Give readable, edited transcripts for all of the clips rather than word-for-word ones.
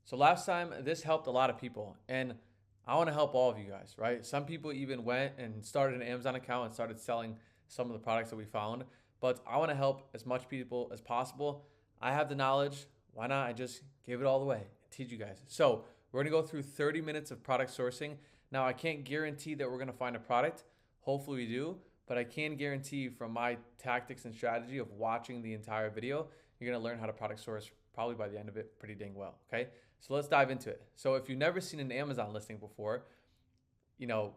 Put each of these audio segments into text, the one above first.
So last time, this helped a lot of people, and I want to help all of you guys, right? Some people even went and started an Amazon account and started selling some of the products that we found, but I want to help as much people as possible. I have the knowledge. Why not? I just give it all away and teach you guys. So we're going to go through 30 minutes of product sourcing. Now, I can't guarantee that we're going to find a product. Hopefully we do, but I can guarantee from my tactics and strategy of watching the entire video, you're going to learn how to product source probably by the end of it pretty dang well, okay? So let's dive into it. So if you've never seen an Amazon listing before, you're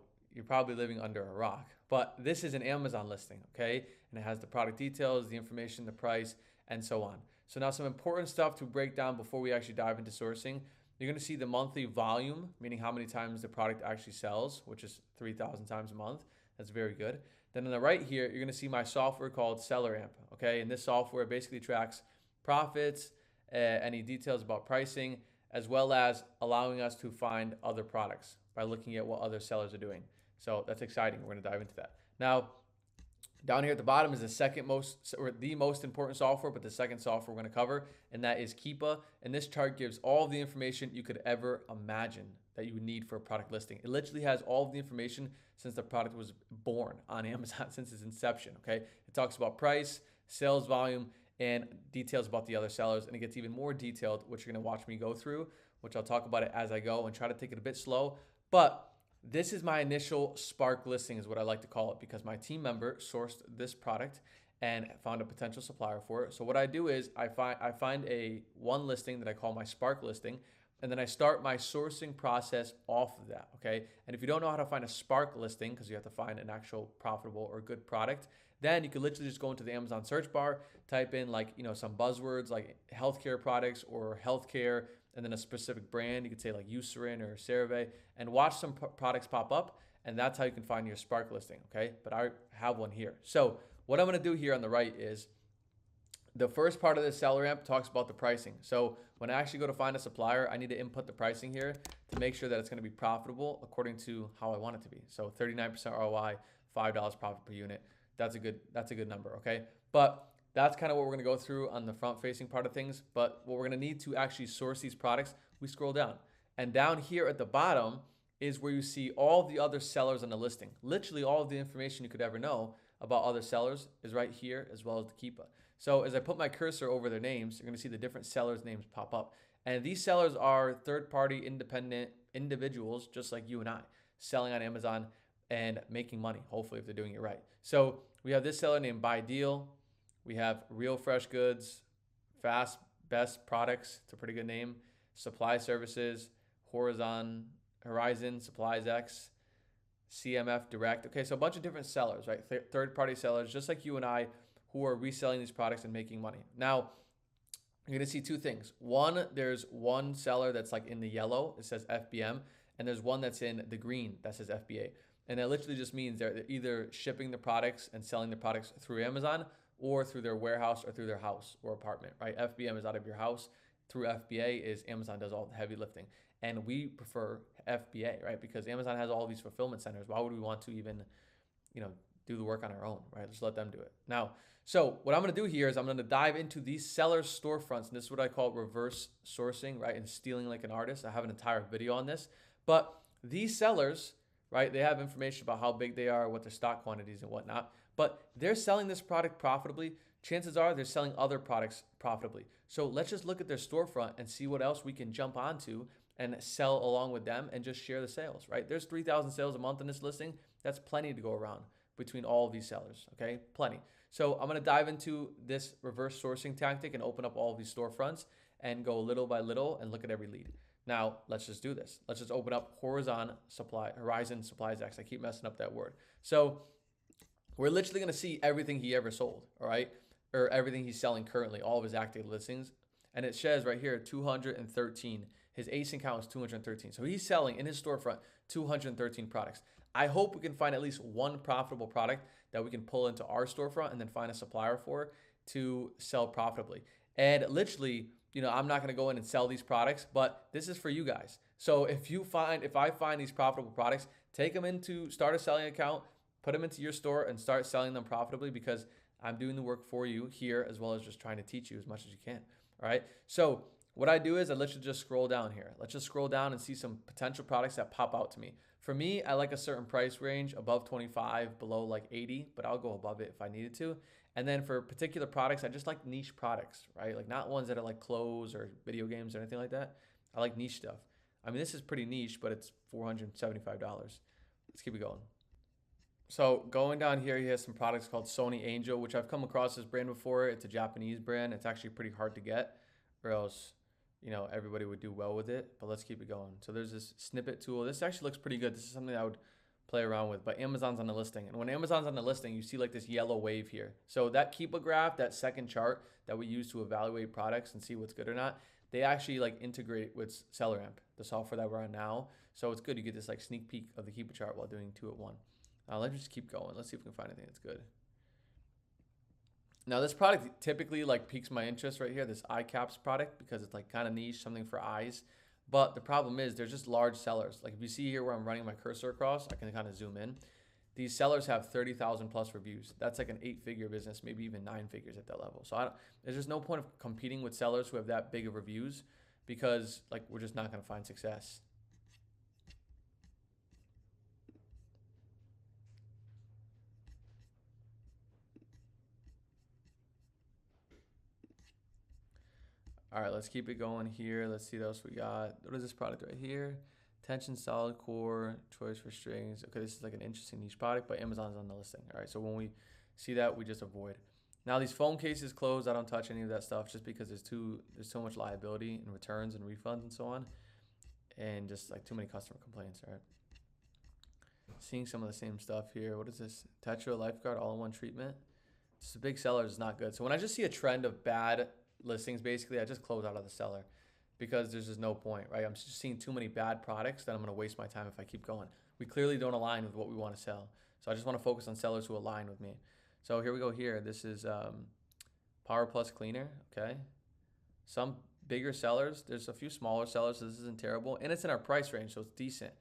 probably living under a rock. But this is an Amazon listing, okay? And it has the product details, the information, the price, and so on. So now some important stuff to break down before we actually dive into sourcing. You're gonna see the monthly volume, meaning how many times the product actually sells, which is 3,000 times a month. That's very good. Then on the right here, you're gonna see my software called SellerAmp, okay? And this software basically tracks profits, any details about pricing, as well as allowing us to find other products by looking at what other sellers are doing. So that's exciting. We're going to dive into that. Now, down here at the bottom is the most important software, but the second software we're going to cover, and that is Keepa. And this chart gives all of the information you could ever imagine that you would need for a product listing. It literally has all of the information since the product was born on Amazon, since its inception, okay? It talks about price, sales volume, and details about the other sellers, and it gets even more detailed, which you're gonna watch me go through, which I'll talk about it as I go and try to take it a bit slow. But this is my initial spark listing is what I like to call it, because my team member sourced this product and found a potential supplier for it. So what I do is I find one listing that I call my spark listing, and then I start my sourcing process off of that, okay? And if you don't know how to find a spark listing, because you have to find an actual profitable or good product, then you can literally just go into the Amazon search bar, type in some buzzwords like healthcare products or healthcare, and then a specific brand. You could say like Eucerin or CeraVe, and watch some products pop up, and that's how you can find your spark listing, okay? But I have one here. So what I'm gonna do here on the right is the first part of the SellerAmp talks about the pricing. So when I actually go to find a supplier, I need to input the pricing here to make sure that it's gonna be profitable according to how I want it to be. So 39% ROI, $5 profit per unit. That's a good number, okay? But that's kind of what we're gonna go through on the front-facing part of things. But what we're gonna need to actually source these products, we scroll down. And down here at the bottom is where you see all the other sellers on the listing. Literally all of the information you could ever know about other sellers is right here, as well as the Keepa. So as I put my cursor over their names, you're gonna see the different sellers' names pop up. And these sellers are third-party independent individuals, just like you and I, selling on Amazon and making money, hopefully, if they're doing it right. So we have this seller named Buy Deal. We have Real Fresh Goods, Fast Best Products, it's a pretty good name, Supply Services, Horizon Supplies X, CMF Direct. Okay, so a bunch of different sellers, right? Third-party sellers, just like you and I, who are reselling these products and making money. Now, you're gonna see two things. One, there's one seller that's like in the yellow, it says FBM, and there's one that's in the green that says FBA. And that literally just means they're either shipping the products and selling the products through Amazon or through their warehouse or through their house or apartment, right? FBM is out of your house. Through FBA is Amazon does all the heavy lifting. And we prefer FBA, right? Because Amazon has all these fulfillment centers. Why would we want to even, do the work on our own, right? Just let them do it. Now, so what I'm gonna do here is I'm gonna dive into these sellers' storefronts, and this is what I call reverse sourcing, right? And stealing like an artist. I have an entire video on this. But these sellers, right, they have information about how big they are, what their stock quantities and whatnot, but they're selling this product profitably. Chances are they're selling other products profitably. So let's just look at their storefront and see what else we can jump onto and sell along with them and just share the sales, right? There's 3,000 sales a month in this listing. That's plenty to go around between all of these sellers, okay? Plenty. So I'm gonna dive into this reverse sourcing tactic and open up all of these storefronts and go little by little and look at every lead. Now, let's just do this. Let's just open up Horizon Supplies X. I keep messing up that word. So we're literally gonna see everything he ever sold, all right? Or everything he's selling currently, all of his active listings. And it says right here, 213. His ASIN count is 213. So he's selling in his storefront 213 products. I hope we can find at least one profitable product that we can pull into our storefront and then find a supplier for to sell profitably. And literally, I'm not going to go in and sell these products, but this is for you guys. So if I find these profitable products, take them start a selling account, put them into your store and start selling them profitably, because I'm doing the work for you here, as well as just trying to teach you as much as you can. All right. So What I do is I literally just scroll down here. Let's just scroll down and see some potential products that pop out to me. For me, I like a certain price range, above 25, below like 80, but I'll go above it if I needed to. And then for particular products, I just like niche products, right? Like not ones that are like clothes or video games or anything like that. I like niche stuff. I mean, this is pretty niche, but it's $475. Let's keep it going. So going down here, he has some products called Sony Angel, which I've come across this brand before. It's a Japanese brand. It's actually pretty hard to get, or else, you know, everybody would do well with it. But let's keep it going. So there's this snippet tool. This actually looks pretty good. This is something I would play around with, but Amazon's on the listing. And when Amazon's on the listing, you see like this yellow wave here. So that Keepa graph, that second chart that we use to evaluate products and see what's good or not, they actually like integrate with SellerAmp, the software that we're on now. So it's good. You get this like sneak peek of the Keepa chart while doing 2 at 1. Let's just keep going. Let's see if we can find anything that's good. Now this product typically like piques my interest right here, this eye caps product, because it's like kind of niche, something for eyes. But the problem is there's just large sellers. Like if you see here where I'm running my cursor across, I can kind of zoom in. These sellers have 30,000 plus reviews. That's like an 8-figure business, maybe even 9 figures at that level. So there's just no point of competing with sellers who have that big of reviews, because like we're just not going to find success. All right, let's keep it going here. Let's see what else we got. What is this product right here? Tension solid core, choice for strings. Okay, this is like an interesting niche product, but Amazon's on the listing. All right, so when we see that, we just avoid. Now these phone cases closed. I don't touch any of that stuff just because there's so much liability and returns and refunds and so on, and just like too many customer complaints. All right. Seeing some of the same stuff here. What is this? Tetra Lifeguard all-in-one treatment. This is a big seller is not good. So when I just see a trend of bad listings, basically I just close out of the seller, because there's just no point, right? I'm just seeing too many bad products that I'm going to waste my time if I keep going. We clearly don't align with what we want to sell. So I just want to focus on sellers who align with me. So here we go here. This is Power Plus Cleaner, okay? Some bigger sellers. There's a few smaller sellers, so this isn't terrible. And it's in our price range, so it's decent.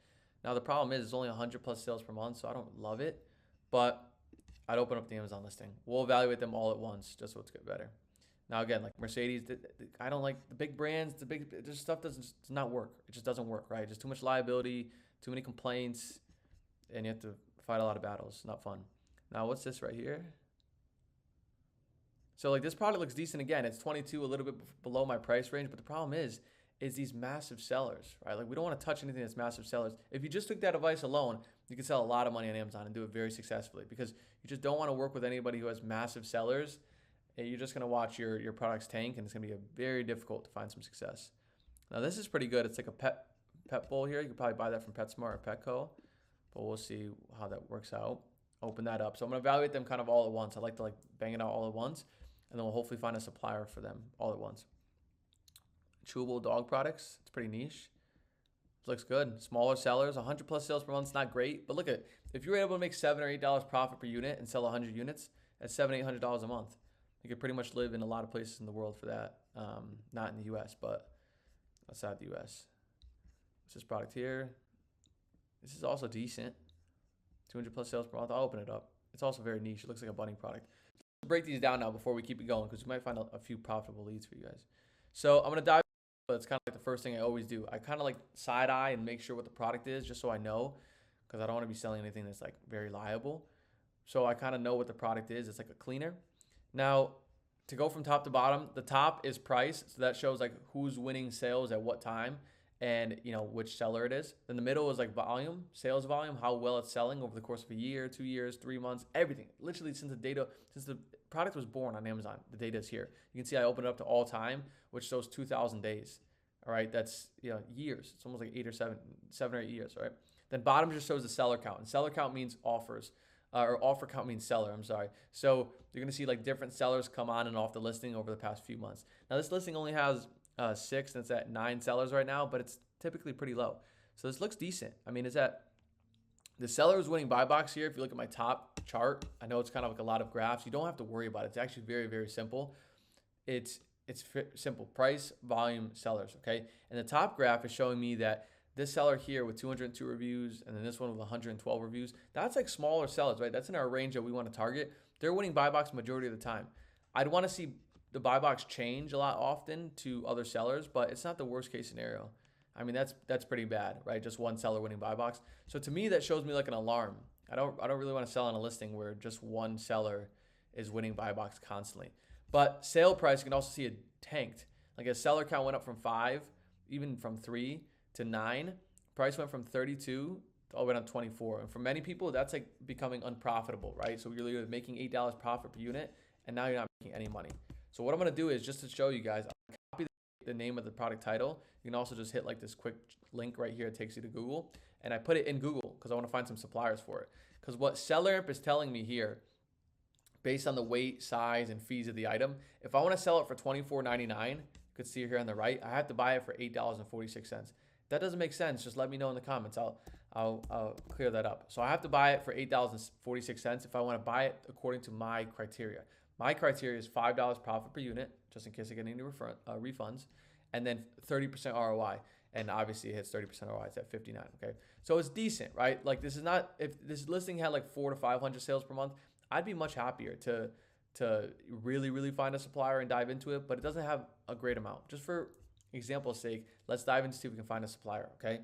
Now the problem is it's only 100 plus sales per month, so I don't love it. But I'd open up the Amazon listing. We'll evaluate them all at once, just so it's good better. Now again, like Mercedes, I don't like the big brands. This stuff does not work. It just doesn't work, right? Just too much liability, too many complaints, and you have to fight a lot of battles. It's not fun. Now what's this right here? So like this product looks decent again. It's 22, a little bit below my price range, but the problem is these massive sellers, right? Like we don't want to touch anything that's massive sellers. If you just took that advice alone, you could sell a lot of money on Amazon and do it very successfully, because you just don't want to work with anybody who has massive sellers. You're just going to watch your products tank, and it's going to be very difficult to find some success. Now this is pretty good. It's like a pet bowl here. You could probably buy that from PetSmart or Petco, but we'll see how that works out. Open that up. So I'm going to evaluate them kind of all at once. I like to like bang it out all at once, and then we'll hopefully find a supplier for them all at once. Chewable dog products. It's pretty niche. Looks good. Smaller sellers, 100 plus sales per month is not great, but look at, if you're able to make $7 or $8 profit per unit and sell 100 units, that's $700, $800 a month. You could pretty much live in a lot of places in the world for that. Not in the US, but outside the US. What's this product here? This is also decent. 200 plus sales per month. I'll open it up. It's also very niche. It looks like a budding product. Let's break these down now before we keep it going, because we might find a few profitable leads for you guys. So I'm going to dive. But it's kind of like the first thing I always do. I kind of like side eye and make sure what the product is, just so I know, because I don't want to be selling anything that's like very liable. So I kind of know what the product is. It's like a cleaner. Now, to go from top to bottom, the top is price. So that shows like who's winning sales at what time, and you know which seller it is. Then the middle is like volume, sales volume, how well it's selling over the course of a year, 2 years, 3 months, everything. Literally since the product was born on Amazon, the data is here. You can see I opened it up to all time, which shows 2,000 days. All right, that's years. It's almost like 7 or 8 years, right? Then bottom just shows the seller count, and seller count means offers, or offer count means seller. I'm sorry. So you're gonna see like different sellers come on and off the listing over the past few months. Now this listing only has 6, and it's at 9 sellers right now, but it's typically pretty low. So this looks decent. I mean, the seller is winning buy box here. If you look at my top chart, I know it's kind of like a lot of graphs. You don't have to worry about it. It's actually very, very simple. It's simple: price, volume, sellers, okay? And the top graph is showing me that this seller here with 202 reviews, and then this one with 112 reviews, that's like smaller sellers, right? That's in our range that we want to target. They're winning buy box majority of the time. I'd want to see the buy box change a lot often to other sellers, but it's not the worst case scenario. I mean, that's pretty bad, right? Just one seller winning buy box. So to me, that shows me like an alarm. I don't really want to sell on a listing where just one seller is winning buy box constantly. But sale price, you can also see it tanked. Like a seller count went up from 5, even from 3 to 9. Price went from 32 all the way down to 24. And for many people, that's like becoming unprofitable, right? So you're making $8 profit per unit, and now you're not making any money. So what I'm gonna do is, just to show you guys, I'll copy the name of the product title. You can also just hit like this quick link right here. It takes you to Google. And I put it in Google because I want to find some suppliers for it. Because what SellerAmp is telling me here, based on the weight, size, and fees of the item, if I want to sell it for $24.99, you could see it here on the right, I have to buy it for $8.46. If that doesn't make sense, just let me know in the comments. I'll clear that up. So I have to buy it for $8.46 if I want to buy it according to my criteria. My criteria is $5 profit per unit, just in case I get any refunds, and then 30% ROI. And obviously it hits 30% ROI, it's at 59, okay? So it's decent, right? Like this is not, if this listing had like 400 to 500 sales per month, I'd be much happier to really find a supplier and dive into it, but it doesn't have a great amount. Just for example's sake, let's dive into see if we can find a supplier, okay?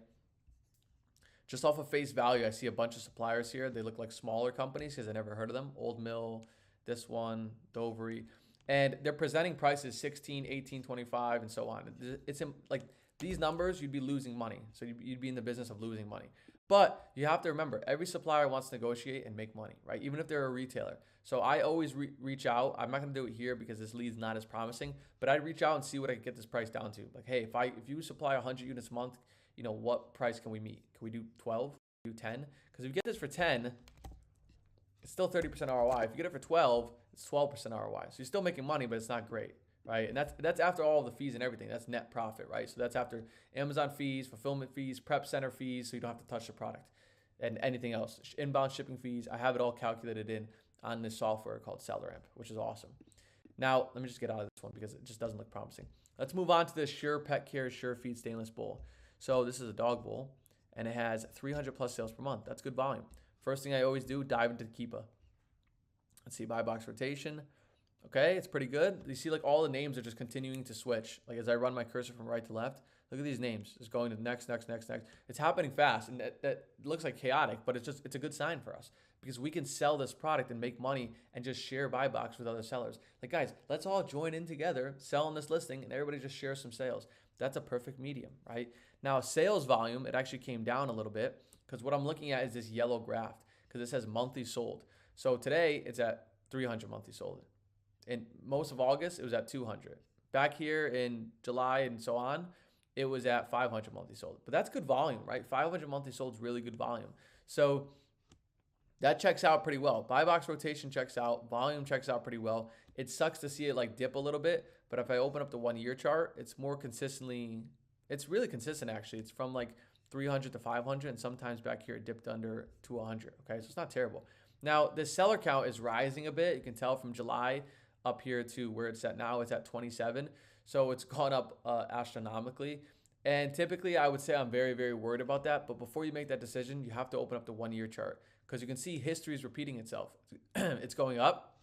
Just off of face value, I see a bunch of suppliers here. They look like smaller companies because I never heard of them. Old Mill, this one, Dovery. And they're presenting prices 16, 18, 25, and so on. It's like these numbers, you'd be losing money. So you'd be in the business of losing money. But you have to remember, every supplier wants to negotiate and make money, right? Even if they're a retailer. So I always reach out. I'm not going to do it here because this lead's not as promising, but I'd reach out and see what I can get this price down to. Like, hey, if you supply 100 units a month, you know, what price can we meet? Can we do 12? Can we do 10? Because if you get this for 10, it's still 30% ROI. If you get it for 12, it's 12% ROI. So you're still making money, but it's not great, right? And that's after all the fees and everything. That's net profit, right? So that's after Amazon fees, fulfillment fees, prep center fees, so you don't have to touch the product, and anything else. Inbound shipping fees. I have it all calculated in on this software called SellerAmp, which is awesome. Now, let me just get out of this one because it just doesn't look promising. Let's move on to this Sure Pet Care Sure Feed stainless bowl. So this is a dog bowl, and it has 300 plus sales per month. That's good volume. First thing I always do, dive into the Keepa. Let's see, buy box rotation. Okay, it's pretty good. You see like all the names are just continuing to switch. Like as I run my cursor from right to left, look at these names. It's going to the next. It's happening fast, and that looks like chaotic, but it's a good sign for us because we can sell this product and make money and just share buy box with other sellers. Like guys, let's all join in together, sell on this listing, and everybody just share some sales. That's a perfect medium, right? Now sales volume, it actually came down a little bit because what I'm looking at is this yellow graph because it says monthly sold. So today it's at 300 monthly sold. In most of August, it was at 200. Back here in July and so on, it was at 500 monthly sold. But that's good volume, right? 500 monthly sold is really good volume. So that checks out pretty well. Buy box rotation checks out. Volume checks out pretty well. It sucks to see it like dip a little bit, but if I open up the 1 year chart, it's more consistently, it's really consistent actually. It's from like 300 to 500, and sometimes back here it dipped under to 100. Okay, so it's not terrible. Now the seller count is rising a bit. You can tell from July up here to where it's at now. It's at 27. So it's gone up astronomically. And typically I would say I'm very worried about that. But before you make that decision, you have to open up the 1 year chart because you can see history is repeating itself. It's going up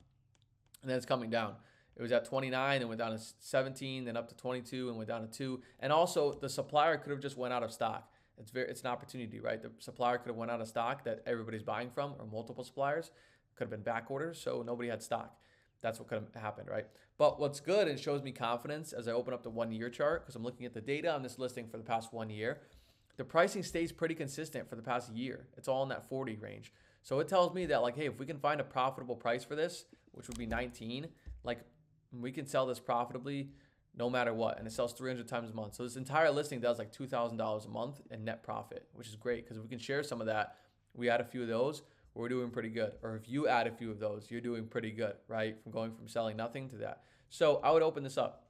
and then it's coming down. It was at 29 and went down to 17, then up to 22 and went down to 2. And also the supplier could have just went out of stock. It's an opportunity, right? The supplier could have went out of stock that everybody's buying from, or multiple suppliers. Could have been back orders, so nobody had stock. That's what could have happened, right? But what's good, it shows me confidence as I open up the 1 year chart because I'm looking at the data on this listing for the past 1 year. The pricing stays pretty consistent for the past year. It's all in that 40 range. So it tells me that like, hey, if we can find a profitable price for this, which would be 19, like we can sell this profitably no matter what. And it sells 300 times a month. So this entire listing does like $2,000 a month in net profit, which is great because if we can share some of that, we add a few of those, we're doing pretty good. Or if you add a few of those, you're doing pretty good, right? From going from selling nothing to that. So I would open this up.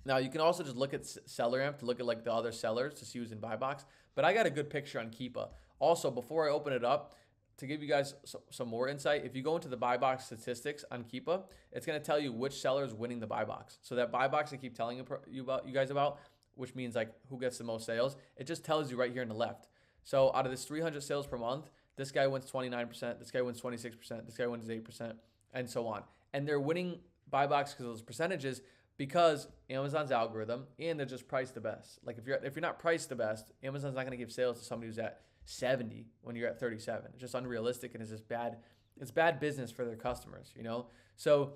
Now you can also just look at SellerAmp to look at like the other sellers to see who's in buy box. But I got a good picture on Keepa. Also, before I open it up, to give you guys some more insight, if you go into the buy box statistics on Keepa, it's going to tell you which seller is winning the buy box. So that buy box I keep telling you guys about, which means like who gets the most sales, it just tells you right here on the left. So out of this 300 sales per month, this guy wins 29%, this guy wins 26%, this guy wins 8%, and so on. And they're winning buy box because of those percentages, because Amazon's algorithm, and they're just priced the best. Like if you're not priced the best, Amazon's not going to give sales to somebody who's at 70 when you're at 37. It's just unrealistic, and it's just bad. It's bad business for their customers, you know? So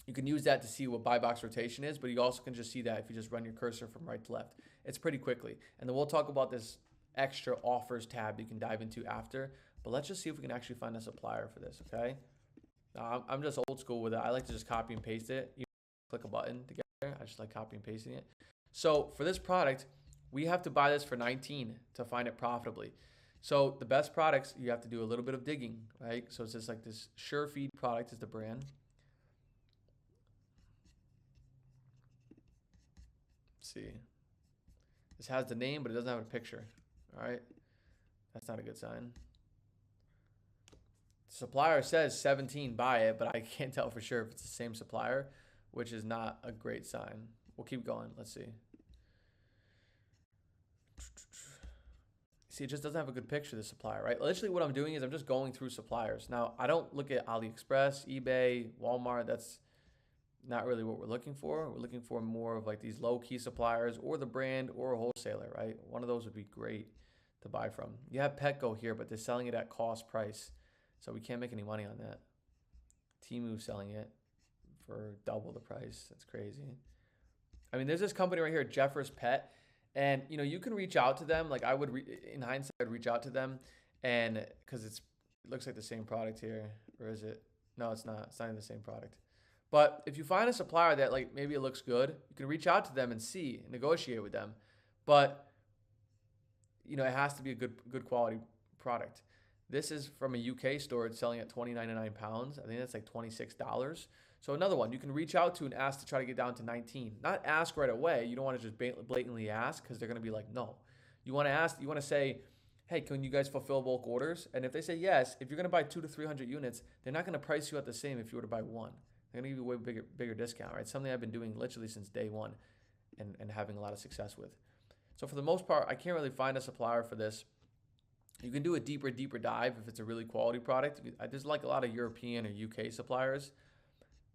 you can use that to see what buy box rotation is, but you also can just see that if you just run your cursor from right to left. It's pretty quickly. And then we'll talk about this extra offers tab you can dive into after, but let's just see if we can actually find a supplier for this, okay? Now, I'm just old school with it. I like to just copy and paste it. You click a button to get there. I just like copy and pasting it. So for this product, we have to buy this for 19 to find it profitably. So the best products, you have to do a little bit of digging, right? So it's just like this SureFeed product is the brand. Let's see. This has the name, but it doesn't have a picture. All right. That's not a good sign. The supplier says 17, buy it, but I can't tell for sure if it's the same supplier, which is not a great sign. We'll keep going. Let's see. See, it just doesn't have a good picture of the supplier, right? Literally what I'm doing is I'm just going through suppliers. Now, I don't look at AliExpress, eBay, Walmart. That's not really what we're looking for. We're looking for more of like these low-key suppliers or the brand or a wholesaler, right? One of those would be great to buy from. You have Petco here, but they're selling it at cost price, so we can't make any money on that. Temu selling it for double the price. That's crazy. I mean, there's this company right here, Jeffers Pet, and you know, you can reach out to them. Like I would, in hindsight, I'd reach out to them, and because it looks like the same product here, or is it? No, it's not. It's not even the same product. But if you find a supplier that like maybe it looks good, you can reach out to them and see, negotiate with them. But you know, it has to be a good quality product. This is from a UK store. It's selling at £20.99. I think that's like $26. So another one you can reach out to and ask to try to get down to 19. Not ask right away. You don't want to just blatantly ask because they're going to be like, no. You want to ask, you want to say, hey, can you guys fulfill bulk orders? And if they say yes, if you're going to buy 200 to 300 units, they're not going to price you at the same if you were to buy one. They're going to give you a way bigger discount, right? Something I've been doing literally since day one and having a lot of success with. So for the most part, I can't really find a supplier for this. You can do a deeper dive if it's a really quality product. There's like a lot of European or UK suppliers.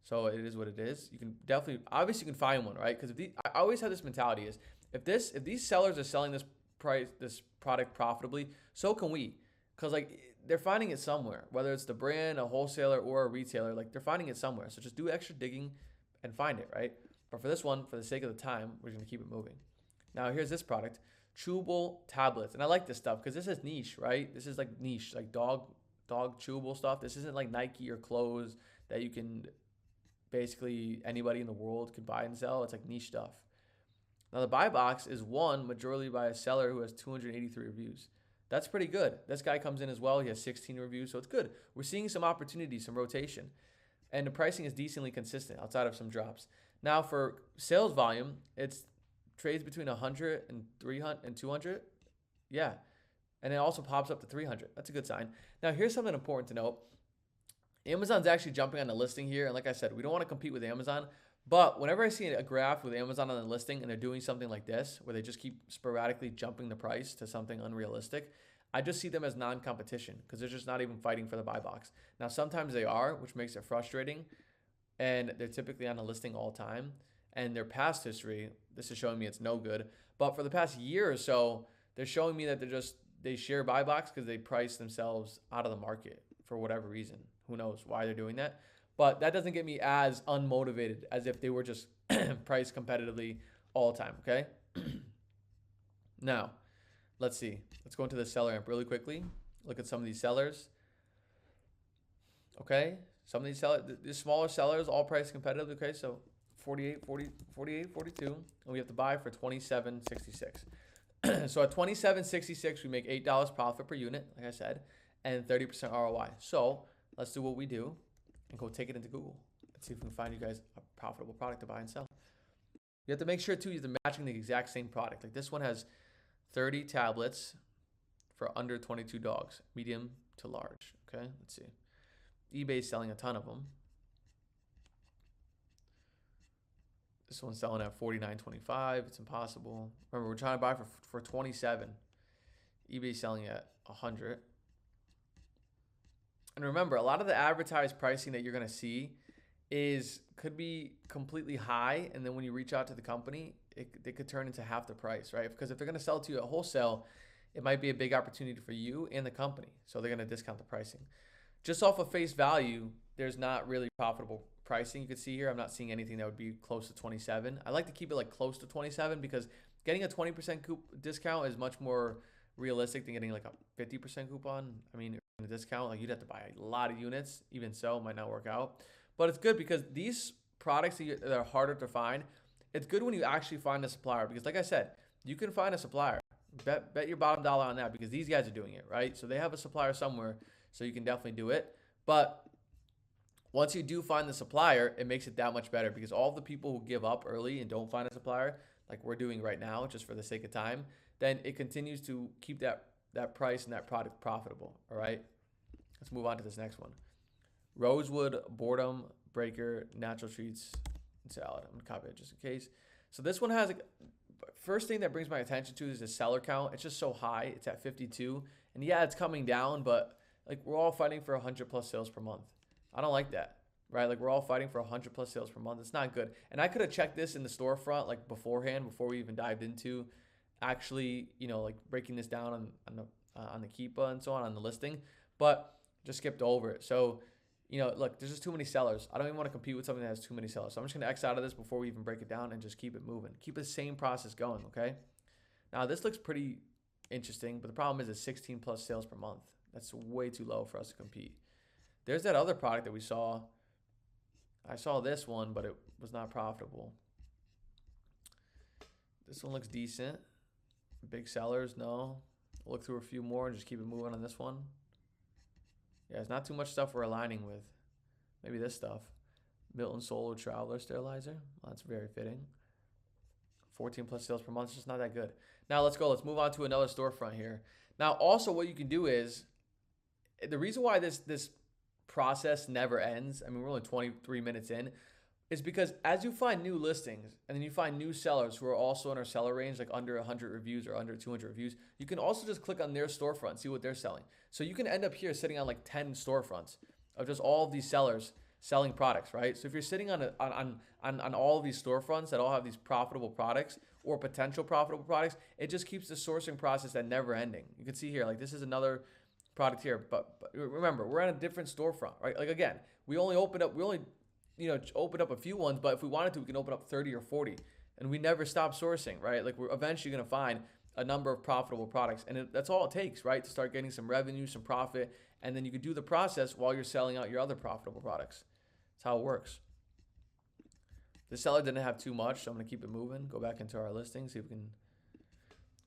So it is what it is. You can definitely, obviously you can find one, right? Because I always have this mentality is, if these sellers are selling this product profitably, so can we. Because like they're finding it somewhere, whether it's the brand, a wholesaler, or a retailer, like they're finding it somewhere. So just do extra digging and find it, right? But for this one, for the sake of the time, we're going to keep it moving. Now here's this product, chewable tablets. And I like this stuff because this is niche, right? This is like niche, like dog chewable stuff. This isn't like Nike or clothes that you can basically anybody in the world could buy and sell. It's like niche stuff. Now the buy box is won majorly by a seller who has 283 reviews. That's pretty good. This guy comes in as well. He has 16 reviews, so it's good. We're seeing some opportunities, some rotation. And the pricing is decently consistent outside of some drops. Now for sales volume, it's trades between 100 and 300 and 200. Yeah. And it also pops up to 300. That's a good sign. Now here's something important to note. Amazon's actually jumping on the listing here. And like I said, we don't want to compete with Amazon. But whenever I see a graph with Amazon on the listing and they're doing something like this, where they just keep sporadically jumping the price to something unrealistic, I just see them as non-competition because they're just not even fighting for the buy box. Now, sometimes they are, which makes it frustrating. And they're typically on the listing all the time. And their past history, this is showing me it's no good. But for the past year or so, they're showing me that they share buy box because they price themselves out of the market for whatever reason. Who knows why they're doing that? But that doesn't get me as unmotivated as if they were just priced competitively all the time, okay? Now, let's see. Let's go into the SellerAmp really quickly. Look at some of these sellers. Okay? Some of these sellers, the smaller sellers, all priced competitively, okay? So 48, 40, 48, 42, and we have to buy for $27.66. So at $27.66, we make $8 profit per unit, like I said, and 30% ROI. So let's do what we do and go take it into Google and see if we can find you guys a profitable product to buy and sell. You have to make sure too you're matching the exact same product. Like this one has 30 tablets for under 22 dogs, medium to large. Okay, let's see. eBay's selling a ton of them. This one's selling at $49.25. It's impossible. Remember, we're trying to buy for 27. eBay's selling at 100. And remember, a lot of the advertised pricing that you're going to see could be completely high, and then when you reach out to the company, they could turn into half the price, right? Because if they're going to sell to you at wholesale, it might be a big opportunity for you and the company, so they're going to discount the pricing. Just off of face value, there's not really profitable pricing. You can see here, I'm not seeing anything that would be close to 27. I like to keep it like close to 27 because getting a 20% discount is much more realistic than getting like a 50% coupon. I mean, in a discount, like you'd have to buy a lot of units. Even so, it might not work out. But it's good because these products that are harder to find, it's good when you actually find a supplier. Because like I said, you can find a supplier. Bet your bottom dollar on that because these guys are doing it, right? So they have a supplier somewhere, so you can definitely do it. But once you do find the supplier, it makes it that much better because all the people who give up early and don't find a supplier, like we're doing right now, just for the sake of time, then it continues to keep that price and that product profitable, all right? Let's move on to this next one. Rosewood, boredom, breaker, natural treats, and salad. I'm gonna copy it just in case. So this one has, first thing that brings my attention to is the seller count. It's just so high, it's at 52. And yeah, it's coming down, but like we're all fighting for 100 plus sales per month. I don't like that, right? Like we're all fighting for 100 plus sales per month. It's not good. And I could have checked this in the storefront like beforehand, before we even dived into actually, like breaking this down on the Keepa and so on the listing, but just skipped over it. So, look, there's just too many sellers. I don't even want to compete with something that has too many sellers. So I'm just going to X out of this before we even break it down and just keep it moving. Keep the same process going, okay? Now, this looks pretty interesting, but the problem is it's 16 plus sales per month. That's way too low for us to compete. There's that other product that we saw. I saw this one, but it was not profitable. This one looks decent. Big sellers, no. We'll look through a few more and just keep it moving on this one. Yeah, it's not too much stuff we're aligning with. Maybe this stuff. Milton Solar Traveler Sterilizer. Well, that's very fitting. 14 plus sales per month. It's just not that good. Now let's go. Let's move on to another storefront here. Now also what you can do is, the reason why this process never ends, I mean we're only 23 minutes in, is because as you find new listings and then you find new sellers who are also in our seller range, like under 100 reviews or under 200 reviews, you can also just click on their storefront and see what they're selling. So you can end up here sitting on like 10 storefronts of just all of these sellers selling products, right? So if you're sitting on all of these storefronts that all have these profitable products or potential profitable products, it just keeps the sourcing process at never ending. You can see here, like this is another product here, but remember, we're on a different storefront, right? Like again, we only opened up a few ones, but if we wanted to, we can open up 30 or 40, and we never stop sourcing, right? Like we're eventually going to find a number of profitable products, and that's all it takes, right? To start getting some revenue, some profit, and then you can do the process while you're selling out your other profitable products. That's how it works. The seller didn't have too much, so I'm going to keep it moving. Go back into our listing, see if we can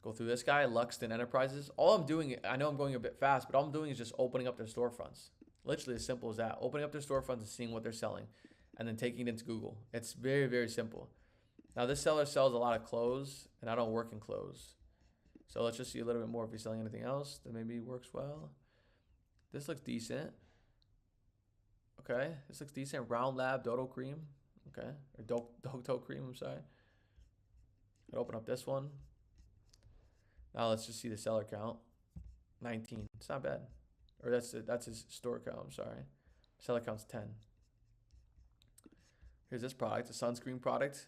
go through this guy, Luxton Enterprises. All I'm doing, I know I'm going a bit fast, but all I'm doing is just opening up their storefronts. Literally as simple as that. Opening up their storefronts and seeing what they're selling, and then taking it into Google. It's very, very simple. Now this seller sells a lot of clothes, and I don't work in clothes. So let's just see a little bit more if he's selling anything else that maybe works well. This looks decent. Okay, this looks decent. Round Lab Dodo Cream. Okay, or Dodo Cream, I'm sorry. I'll open up this one. Now let's just see the seller count. 19, it's not bad. Or that's his store count, I'm sorry. Seller count's 10. Here's this product, a sunscreen product.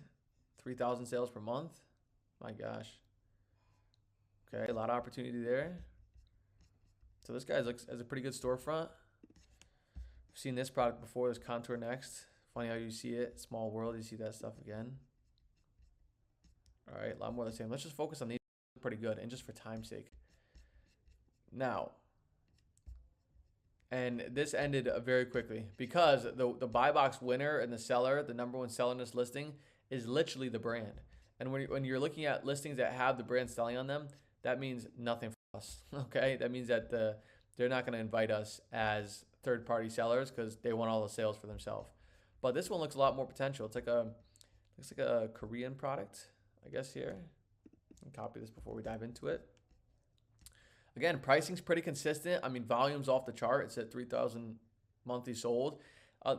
3,000 sales per month. My gosh. Okay, a lot of opportunity there. So this guy looks as a pretty good storefront. I've seen this product before. There's Contour Next. Funny how you see it. Small World, you see that stuff again. All right, a lot more of the same. Let's just focus on these. Pretty good, and just for time's sake. Now, and this ended very quickly because the buy box winner and the seller, the number one seller in this listing, is literally the brand. And when you're looking at listings that have the brand selling on them, that means nothing for us. Okay, that means that they're not going to invite us as third-party sellers because they want all the sales for themselves. But this one looks a lot more potential. It's like looks like a Korean product, I guess here. Copy this before we dive into it. Again, pricing's pretty consistent. I mean, volume's off the chart. It's at 3,000 monthly sold.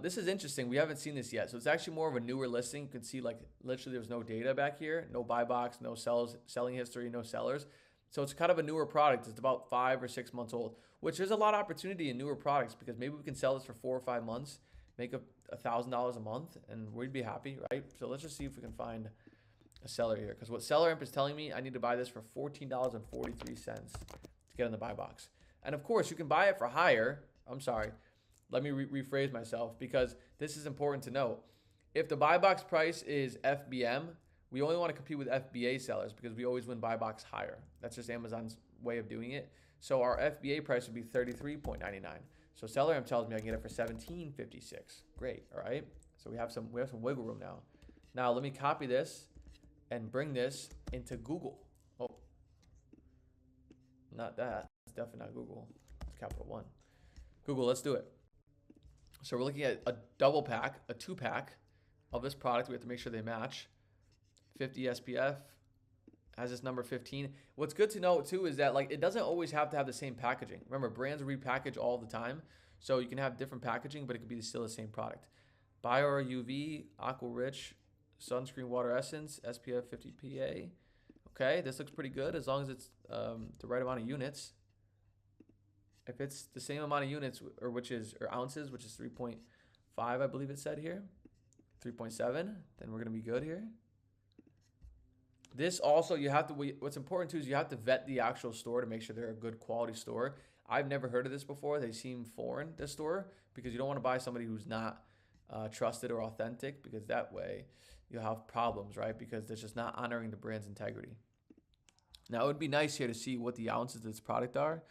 This is interesting. We haven't seen this yet. So it's actually more of a newer listing. You can see like literally there's no data back here. No buy box, no selling history, no sellers. So it's kind of a newer product. It's about 5 or 6 months old, which there's a lot of opportunity in newer products because maybe we can sell this for 4 or 5 months. make $1,000 a month, and we'd be happy, right? So let's just see if we can find a seller here, because what SellerAmp is telling me, I need to buy this for $14.43 to get in the buy box. And of course, you can buy it for higher. I'm sorry, let me rephrase myself, because this is important to note. If the buy box price is FBM, we only want to compete with FBA sellers because we always win buy box higher. That's just Amazon's way of doing it. So our FBA price would be $33.99. So SellerAmp tells me I can get it for $17.56. Great, all right? So we have some wiggle room now. Now let me copy this and bring this into Google. Oh, not that. It's definitely not Google. It's capital One. Google, let's do it. So we're looking at a double pack, a 2-pack of this product. We have to make sure they match. 50 SPF, has this number 15. What's good to know too is that, like, it doesn't always have to have the same packaging. Remember, brands repackage all the time. So you can have different packaging, but it could be still the same product. Bio UV, Aqua Rich, Sunscreen Water Essence, SPF 50 PA. Okay, this looks pretty good as long as it's the right amount of units. If it's the same amount of units, or ounces, which is 3.5, I believe it said here, 3.7, then we're gonna be good here. This also, you have to, what's important too is you have to vet the actual store to make sure they're a good quality store. I've never heard of this before. They seem foreign, this store, because you don't want to buy somebody who's not trusted or authentic, because that way you'll have problems, right? Because they're just not honoring the brand's integrity. Now, it would be nice here to see what the ounces of this product are,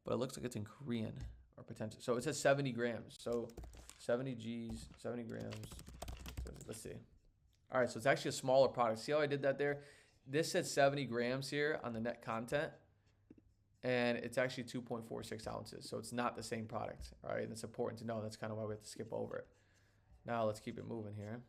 but it looks like it's in Korean or potential. So it says 70 grams. So 70 G's, 70 grams. Let's see. All right, so it's actually a smaller product. See how I did that there? This said 70 grams here on the net content, and it's actually 2.46 ounces. So it's not the same product, all right? And it's important to know. That's kind of why we have to skip over it. Now let's keep it moving here.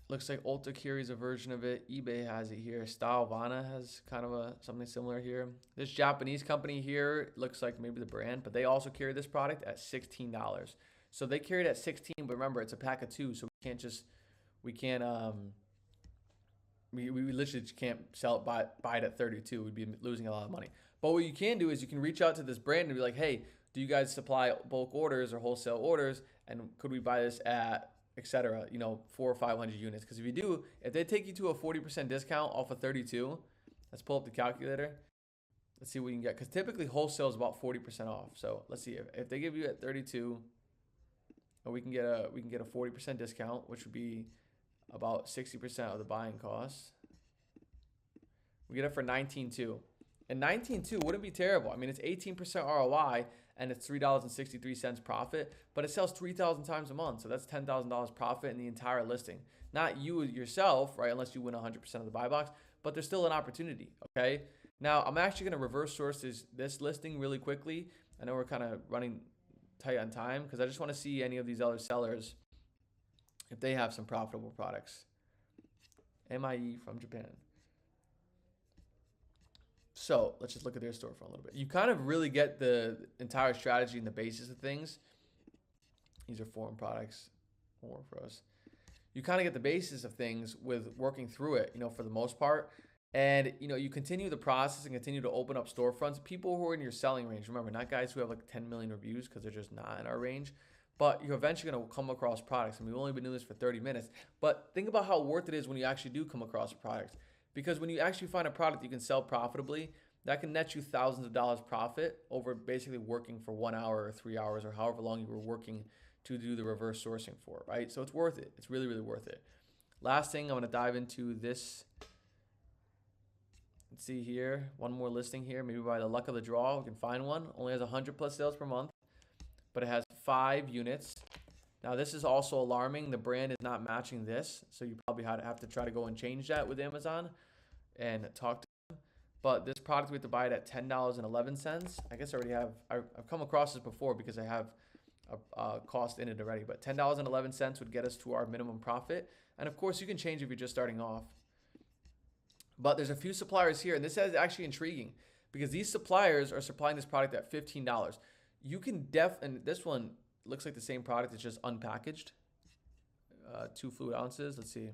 Looks like Ulta carries a version of it. eBay has it here. Stylevana has kind of something similar here. This Japanese company here looks like maybe the brand, but they also carry this product at $16. So they carry it at 16, but remember, it's a pack of 2, so we literally can't sell it, buy it at 32. We'd be losing a lot of money. But what you can do is you can reach out to this brand and be like, hey, do you guys supply bulk orders or wholesale orders? And could we buy this at, etc., 400 or 500 units? Because if you do, if they take you to a 40% discount off of 32, let's pull up the calculator. Let's see what we can get. Because typically wholesale is about 40% off. So let's see if they give you at 32, we can get a 40% discount, which would be about 60% of the buying costs. We get it for $19.2. And $19.2 wouldn't be terrible. I mean, it's 18% ROI and it's $3.63 profit, but it sells 3,000 times a month. So that's $10,000 profit in the entire listing. Not you yourself, right? Unless you win 100% of the buy box, but there's still an opportunity, okay? Now, I'm actually gonna reverse source this listing really quickly. I know we're kind of running tight on time because I just wanna see any of these other sellers if they have some profitable products. MIE from Japan. So let's just look at their store for a little bit. You kind of really get the entire strategy and the basis of things. These are foreign products, more for us. You kind of get the basis of things with working through it, for the most part. And, you continue the process and continue to open up storefronts. People who are in your selling range, remember, not guys who have like 10 million reviews because they're just not in our range. But you're eventually going to come across products. And we've only been doing this for 30 minutes. But think about how worth it is when you actually do come across a product. Because when you actually find a product you can sell profitably, that can net you thousands of dollars profit over basically working for 1 hour or 3 hours or however long you were working to do the reverse sourcing for, right? So it's worth it. It's really, really worth it. Last thing, I'm going to dive into this. Let's see here. One more listing here. Maybe by the luck of the draw, we can find one. Only has 100 plus sales per month, but it has 5 units. Now, this is also alarming. The brand is not matching this, so you probably have to try to go and change that with Amazon and talk to them. But this product, we have to buy it at $10.11. I guess I already have, I've come across this before because I have a cost in it already. But $10.11 would get us to our minimum profit. And of course, you can change if you're just starting off. But there's a few suppliers here, and this is actually intriguing because these suppliers are supplying this product at $15. You can and this one looks like the same product. It's just unpackaged. 2 fluid ounces. Let's see.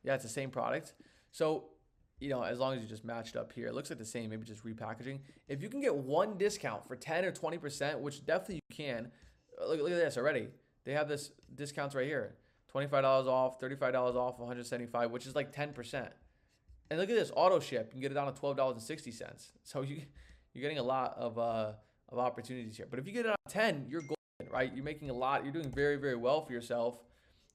Yeah, it's the same product. So, as long as you just matched up here, it looks like the same, maybe just repackaging. If you can get one discount for 10 or 20%, which definitely you can, look at this already. They have this discounts right here. $25 off, $35 off, $175, which is like 10%. And look at this, auto ship. You can get it down to $12.60. So you're getting a lot of opportunities here. But if you get it on 10, you're golden, right? You're making a lot. You're doing very, very well for yourself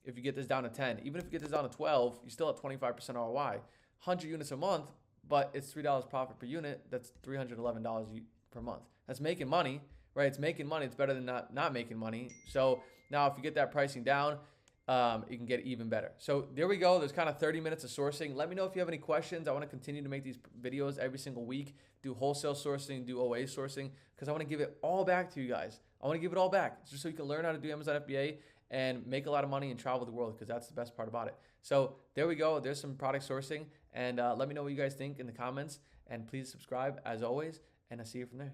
if you get this down to 10. Even if you get this down to 12, you're still at 25% ROI. 100 units a month, but it's $3 profit per unit. That's $311 per month. That's making money, right? It's making money. It's better than not making money. So now if you get that pricing down, you can get even better. So there we go. There's kind of 30 minutes of sourcing. Let me know if you have any questions. I want to continue to make these videos every single week, do wholesale sourcing, do OA sourcing, because I want to give it all back to you guys. I want to give it all back just so you can learn how to do Amazon FBA and make a lot of money and travel the world, because that's the best part about it. So there we go. There's some product sourcing, and let me know what you guys think in the comments, and please subscribe as always, and I'll see you from there.